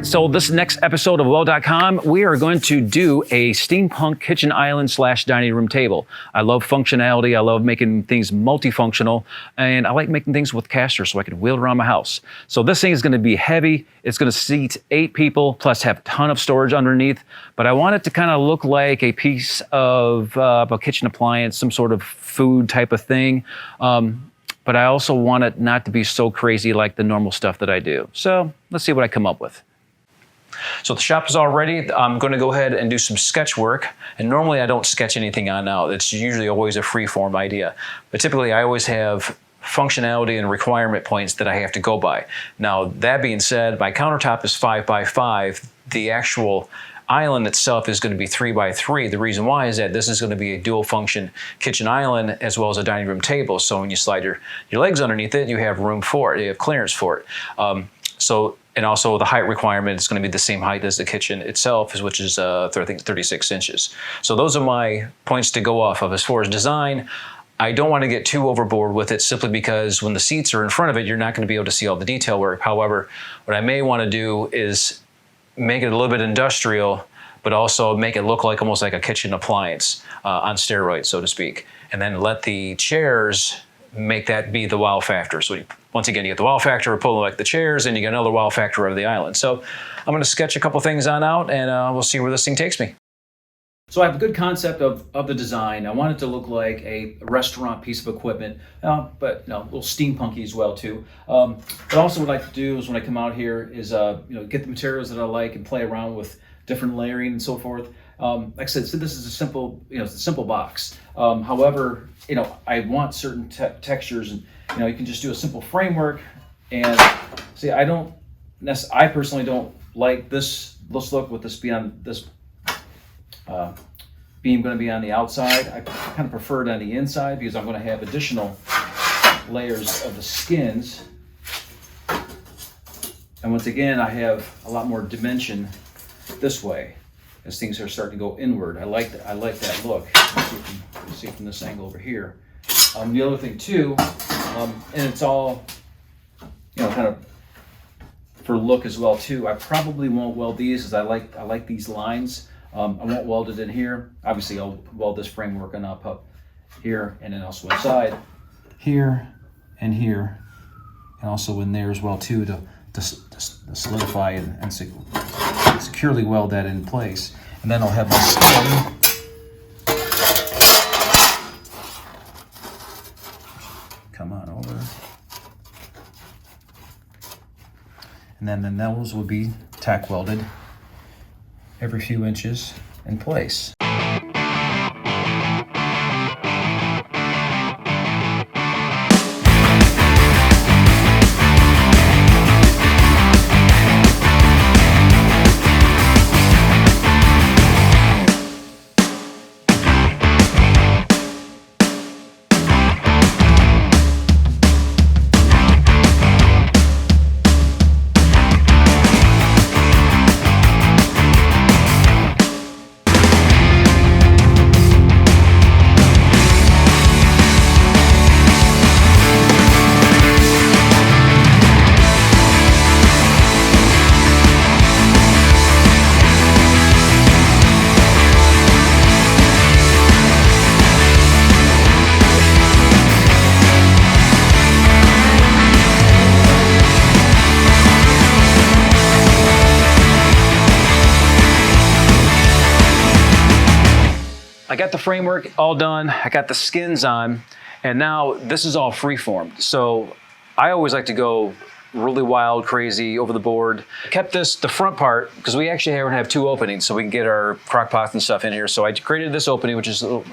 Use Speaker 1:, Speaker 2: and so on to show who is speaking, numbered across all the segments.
Speaker 1: right, so this next episode of Weld.com, we are going to do a steampunk kitchen island / dining room table. I love functionality. I love making things multifunctional, and I like making things with casters so I can wheel it around my house. So this thing is going to be heavy. It's going to seat 8 people, plus have a ton of storage underneath. But I want it to kind of look like a piece of a kitchen appliance, some sort of food type of thing. But I also want it not to be so crazy like the normal stuff that I do. So let's see what I come up with. So the shop is all ready. I'm going to go ahead and do some sketch work. And normally I don't sketch anything on out. It's usually always a free-form idea. But typically I always have functionality and requirement points that I have to go by. Now, that being said, my countertop is 5 by 5. The actual island itself is going to be 3 by 3. The reason why is that this is going to be a dual function kitchen island as well as a dining room table. So when you slide your legs underneath it, you have room for it. You have clearance for it. And also the height requirement is going to be the same height as the kitchen itself, which is I think 36 inches. So those are my points to go off of. As far as design, I don't want to get too overboard with it simply because when the seats are in front of it, you're not going to be able to see all the detail work. However, what I may want to do is make it a little bit industrial, but also make it look like almost like a kitchen appliance on steroids, so to speak. And then let the chairs make that be the wow factor. So once again, you get the wow factor of pulling like the chairs, and you get another wow factor of the island. So I'm going to sketch a couple things on out, and we'll see where this thing takes me. So I have a good concept of the design. I want it to look like a restaurant piece of equipment, but a little steampunky as well too. But also what I like to do is when I come out here is get the materials that I like and play around with different layering and so forth. Like I said, so this is a simple, it's a simple box. However, I want certain textures, and you can just do a simple framework. And see, I personally don't like this look with this beyond this. Beam going to be on the outside. I kind of prefer it on the inside because I'm going to have additional layers of the skins. And once again, I have a lot more dimension this way as things are starting to go inward. I like that look. Let's see from this angle over here. The other thing too, and it's all kind of for look as well too. I probably won't weld these because I like these lines. I won't weld it in here. Obviously, I'll weld this framework up here, and then also inside here, and also in there as well too to solidify and securely weld that in place. And then I'll have my skin. Come on over. And then the nose will be tack welded every few inches in place. I got the framework all done, I got the skins on, and now this is all freeform. So I always like to go really wild, crazy, over the board. Kept the front part, because we actually have 2 openings, so we can get our crock pots and stuff in here. So I created this opening, which is a little,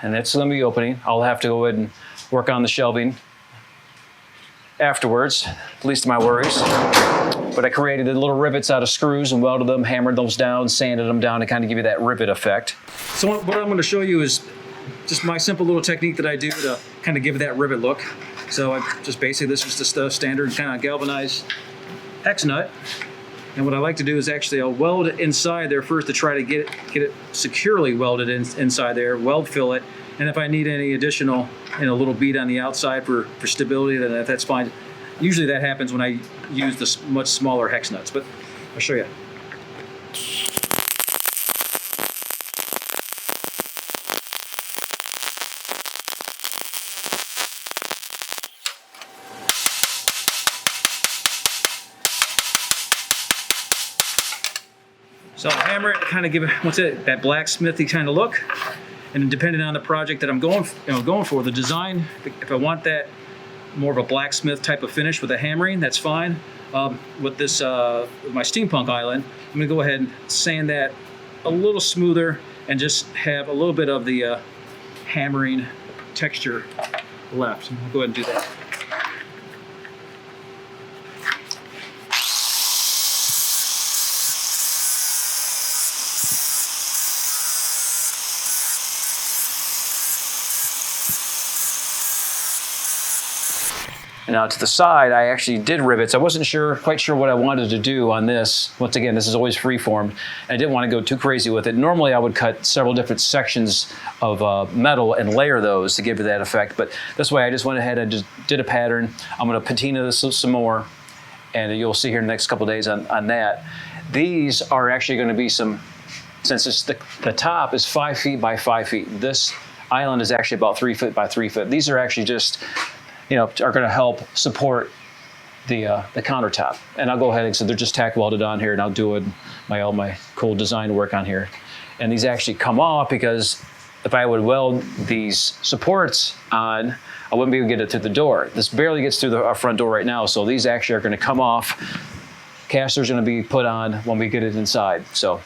Speaker 1: and that's gonna be opening. I'll have to go ahead and work on the shelving afterwards, least of my worries. But I created the little rivets out of screws and welded them, hammered those down, sanded them down to kind of give you that rivet effect. So what I'm going to show you is just my simple little technique that I do to kind of give that rivet look. So I just basically, this is just a standard kind of galvanized X nut. And what I like to do is actually I'll weld it inside there first to try to get it securely welded inside there, weld fill it. And if I need any additional, little bead on the outside for stability, then that's fine. Usually that happens when I use the much smaller hex nuts, but I'll show you. So I'll hammer it, kind of give it that blacksmithy kind of look, and then depending on the project that I'm going for, the design, if I want that more of a blacksmith type of finish with a hammering, that's fine. With this, with my Steampunk island, I'm gonna go ahead and sand that a little smoother and just have a little bit of the hammering texture left. I'll go ahead and do that. Now to the side, I actually did rivets. I wasn't quite sure what I wanted to do on this. Once again, this is always freeform. I didn't want to go too crazy with it. Normally I would cut several different sections of metal and layer those to give it that effect. But this way I just went ahead and just did a pattern. I'm going to patina this some more, and you'll see here in the next couple of days on that. These are actually going to be since the top is 5 feet by 5 feet. This island is actually about 3 foot by 3 foot. These are actually just, are going to help support the countertop. And I'll go ahead and so they're just tack welded on here, and I'll do all my cool design work on here. And these actually come off because if I would weld these supports on, I wouldn't be able to get it through the door. This barely gets through our front door right now, so these actually are going to come off. Casters are going to be put on when we get it inside. So.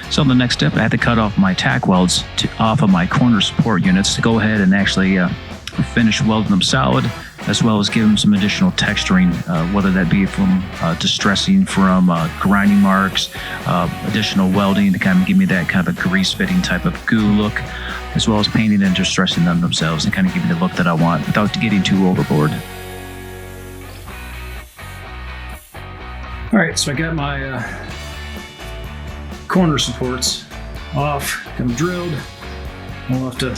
Speaker 2: So the next step, I had to cut off my tack welds off of my corner support units to go ahead and actually finish welding them solid, as well as give them some additional texturing, whether that be from distressing from grinding marks, additional welding to kind of give me that kind of a grease fitting type of goo look, as well as painting and distressing them themselves and kind of give me the look that I want without getting too overboard.
Speaker 1: All right, so I got my corner supports off, got them drilled. I'll have to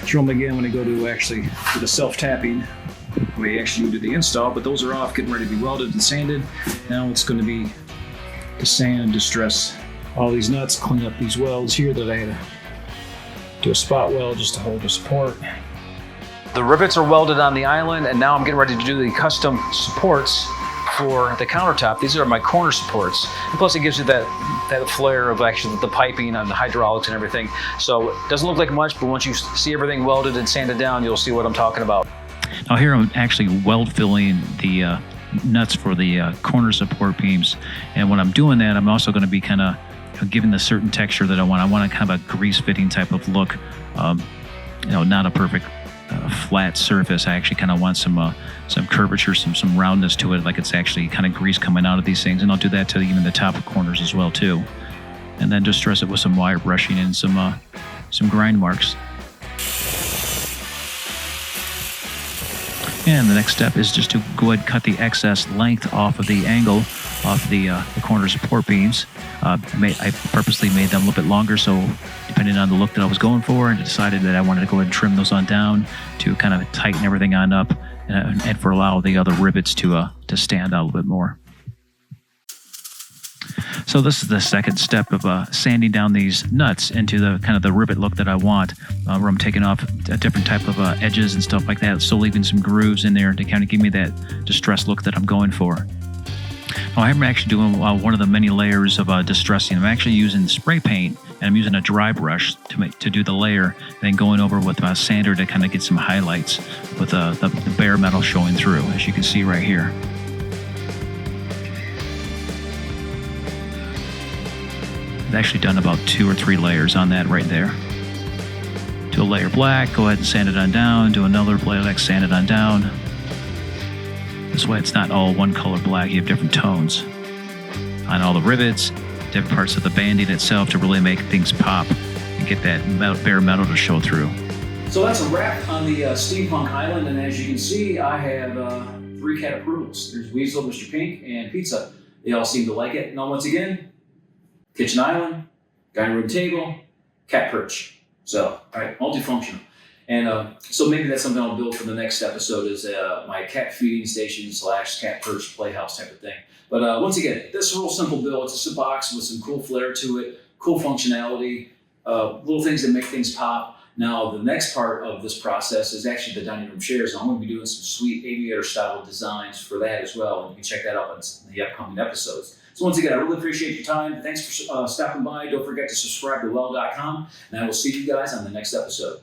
Speaker 1: drill them again when I go to actually do the self-tapping. We actually do the install, but those are off, getting ready to be welded and sanded. Now it's going to be to sand and distress all these nuts, clean up these welds here that I had to do a spot weld just to hold the support. The rivets are welded on the island, and now I'm getting ready to do the custom supports for the countertop. These are my corner supports, and plus it gives you that flair of actually the piping and the hydraulics and everything. So it doesn't look like much, but once you see everything welded and sanded down, you'll see what I'm talking about.
Speaker 2: Now here I'm actually weld filling the nuts for the corner support beams, and when I'm doing that, I'm also going to be kind of giving the certain texture that I want. I want a kind of a grease fitting type of look, not a perfect flat surface. I actually kind of want some curvature, some roundness to it, like it's actually kind of grease coming out of these things. And I'll do that to even the top corners as well too. And then just dress it with some wire brushing and some grind marks. And the next step is just to go ahead and cut the excess length off of the angle off the corner support beams. I purposely made them a little bit longer, so depending on the look that I was going for, and decided that I wanted to go ahead and trim those on down to kind of tighten everything on up and for allow the other rivets to stand out a little bit more. So this is the second step of sanding down these nuts into the kind of the rivet look that I want, where I'm taking off a different type of edges and stuff like that, still leaving some grooves in there to kind of give me that distressed look that I'm going for. Now I'm actually doing one of the many layers of distressing. I'm actually using spray paint, and I'm using a dry brush to do the layer, and then going over with a sander to kind of get some highlights with the bare metal showing through, as you can see right here. I've actually done about 2 or 3 layers on that right there. Do a layer black, go ahead and sand it on down, do another black, sand it on down. That's why it's not all one color black. You have different tones on all the rivets, different parts of the banding itself to really make things pop and get that bare metal to show through.
Speaker 1: So that's a wrap on the Steampunk Island, and as you can see, I have 3 cat approvals. There's Weasel, Mr. Pink, and Pizza. They all seem to like it. Now, once again, kitchen island, dining room table, cat perch. So, all right, multifunctional. And so maybe that's something I'll build for the next episode is my cat feeding station / cat perch playhouse type of thing. But once again, this is a real simple build. It's just a box with some cool flair to it, cool functionality, little things that make things pop. Now, the next part of this process is actually the dining room chairs. I'm going to be doing some sweet Aviator style designs for that as well. And you can check that out in the upcoming episodes. So once again, I really appreciate your time. Thanks for stopping by. Don't forget to subscribe to Weld.com. And I will see you guys on the next episode.